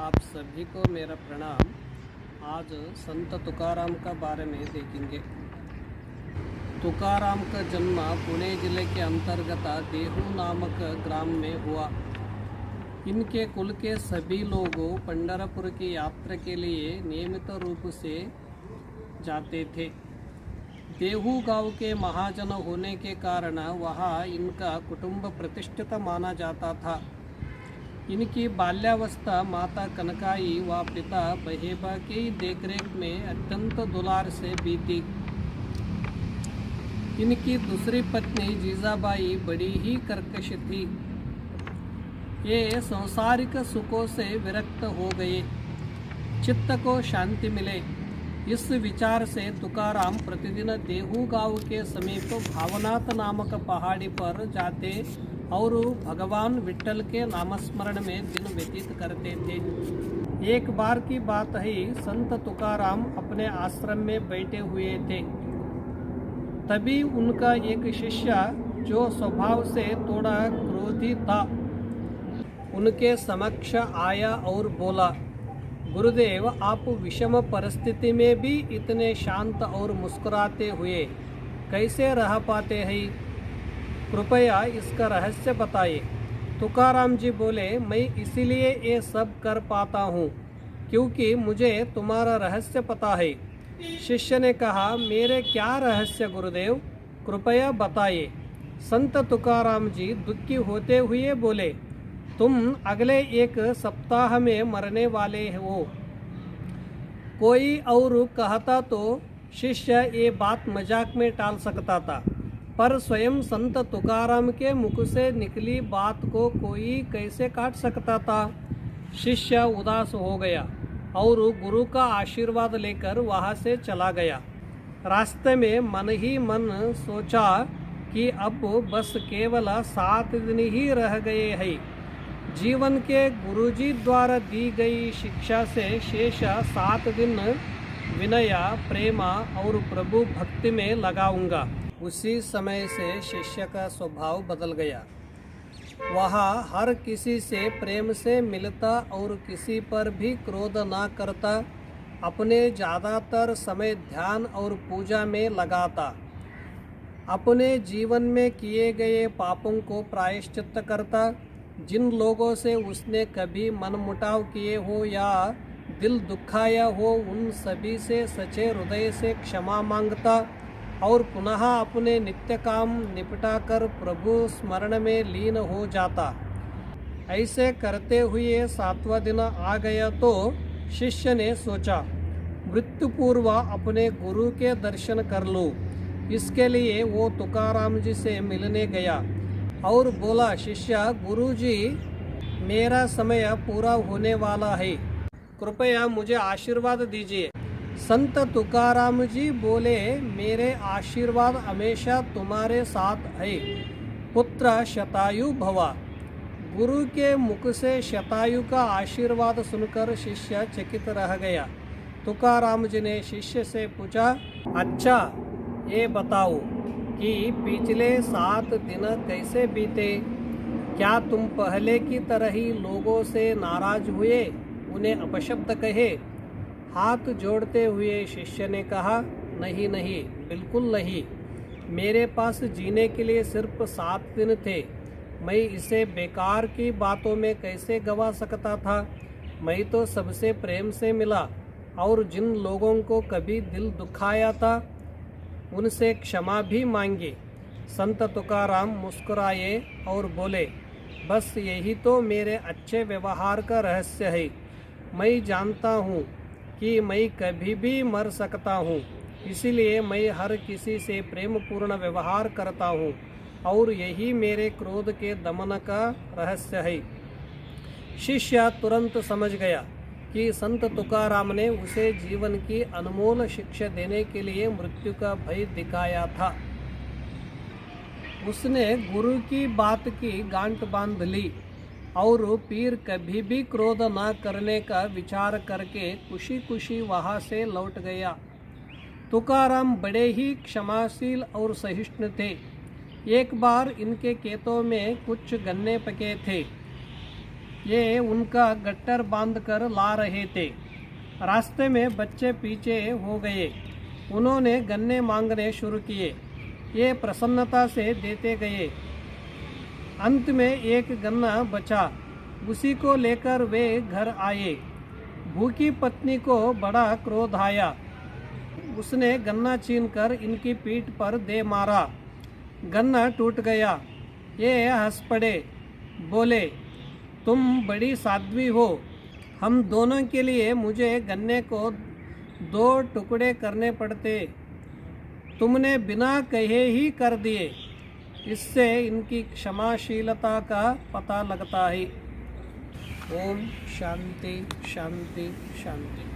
आप सभी को मेरा प्रणाम। आज संत तुकाराम का बारे में देखेंगे। तुकाराम का जन्म पुणे जिले के अंतर्गत देहू नामक ग्राम में हुआ। इनके कुल के सभी लोग पंढरपुर की यात्रा के लिए नियमित रूप से जाते थे। देहू गांव के महाजन होने के कारण वहाँ इनका कुटुंब प्रतिष्ठित माना जाता था। इनकी बाल्यावस्था माता कनकाई व पिता बहेबा की देखरेख में अत्यंत दुलार से बीती। इनकी दूसरी पत्नी जीजाबाई बड़ी ही कर्कश थी। ये सांसारिक सुखों से विरक्त हो गए, चित्त को शांति मिले। इस विचार से तुकाराम प्रतिदिन देहू गांव के समीप भावनाथ नामक पहाड़ी पर जाते और भगवान विट्ठल के नामस्मरण में दिन व्यतीत करते थे। एक बार की बात है, संत तुकाराम अपने आश्रम में बैठे हुए थे। तभी उनका एक शिष्य जो स्वभाव से थोड़ा क्रोधी था, उनके समक्ष आया और बोला, गुरुदेव, आप विषम परिस्थिति में भी इतने शांत और मुस्कुराते हुए कैसे रह पाते हैं? कृपया इसका रहस्य बताइए। तुकाराम जी बोले, मैं इसीलिए ये सब कर पाता हूँ क्योंकि मुझे तुम्हारा रहस्य पता है। शिष्य ने कहा, मेरे क्या रहस्य गुरुदेव, कृपया बताइए। संत तुकाराम जी दुखी होते हुए बोले, तुम अगले एक सप्ताह में मरने वाले हो। कोई और कहता तो शिष्य ये बात मजाक में टाल सकता था, पर स्वयं संत तुकाराम के मुख से निकली बात को कोई कैसे काट सकता था? शिष्य उदास हो गया और गुरु का आशीर्वाद लेकर वहाँ से चला गया। रास्ते में मन ही मन सोचा कि अब बस केवल 7 दिन ही रह गए हैं। जीवन के गुरुजी द्वारा दी गई शिक्षा से शेष 7 दिन विनय, प्रेम और प्रभु भक्ति में लगाऊंगा। उसी समय से शिष्य का स्वभाव बदल गया। वह हर किसी से प्रेम से मिलता और किसी पर भी क्रोध ना करता। अपने ज़्यादातर समय ध्यान और पूजा में लगाता। अपने जीवन में किए गए पापों को प्रायश्चित करता। जिन लोगों से उसने कभी मनमुटाव किए हो या दिल दुखाया हो, उन सभी से सच्चे हृदय से क्षमा मांगता और पुनः अपने नित्य काम निपटाकर प्रभु स्मरण में लीन हो जाता। ऐसे करते हुए 7वां दिन आ गया तो शिष्य ने सोचा, मृत्यु पूर्व अपने गुरु के दर्शन कर लूं। इसके लिए वो तुकाराम जी से मिलने गया और बोला, शिष्य, गुरु जी, मेरा समय पूरा होने वाला है, कृपया मुझे आशीर्वाद दीजिए। संत तुकाराम जी बोले, मेरे आशीर्वाद हमेशा तुम्हारे साथ है। पुत्र शतायु भवा। गुरु के मुख से शतायु का आशीर्वाद सुनकर शिष्य चकित रह गया। तुकाराम जी ने शिष्य से पूछा, अच्छा ये बताओ कि पिछले 7 दिन कैसे बीते? क्या तुम पहले की तरह ही लोगों से नाराज हुए, उन्हें अपशब्द कहे? हाथ जोड़ते हुए शिष्य ने कहा, नहीं नहीं, बिल्कुल नहीं। मेरे पास जीने के लिए सिर्फ 7 दिन थे। मैं इसे बेकार की बातों में कैसे गवा सकता था? मैं तो सबसे प्रेम से मिला और जिन लोगों को कभी दिल दुखाया था उनसे क्षमा भी मांगी। संत तुकाराम मुस्कुराए और बोले, बस यही तो मेरे अच्छे व्यवहार का रहस्य है। मैं जानता हूँ कि मैं कभी भी मर सकता हूँ, इसीलिए मैं हर किसी से प्रेम पूर्ण व्यवहार करता हूँ और यही मेरे क्रोध के दमन का रहस्य है। शिष्य तुरंत समझ गया कि संत तुकाराम ने उसे जीवन की अनमोल शिक्षा देने के लिए मृत्यु का भय दिखाया था। उसने गुरु की बात की गांठ बांध ली और फिर कभी भी क्रोध न करने का विचार करके खुशी खुशी वहाँ से लौट गया। तुकाराम बड़े ही क्षमाशील और सहिष्णु थे। एक बार इनके खेतों में कुछ गन्ने पके थे। ये उनका गट्टर बांधकर ला रहे थे। रास्ते में बच्चे पीछे हो गए। उन्होंने गन्ने मांगने शुरू किए। ये प्रसन्नता से देते गए। अंत में एक गन्ना बचा। उसी को लेकर वे घर आए। भूखी पत्नी को बड़ा क्रोध आया। उसने गन्ना छीनकर इनकी पीठ पर दे मारा। गन्ना टूट गया। ये हंस पड़े, बोले, तुम बड़ी साध्वी हो। हम दोनों के लिए मुझे गन्ने को 2 टुकड़े करने पड़ते, तुमने बिना कहे ही कर दिए। इससे इनकी क्षमाशीलता का पता लगता है। ओम शांति शांति शांति।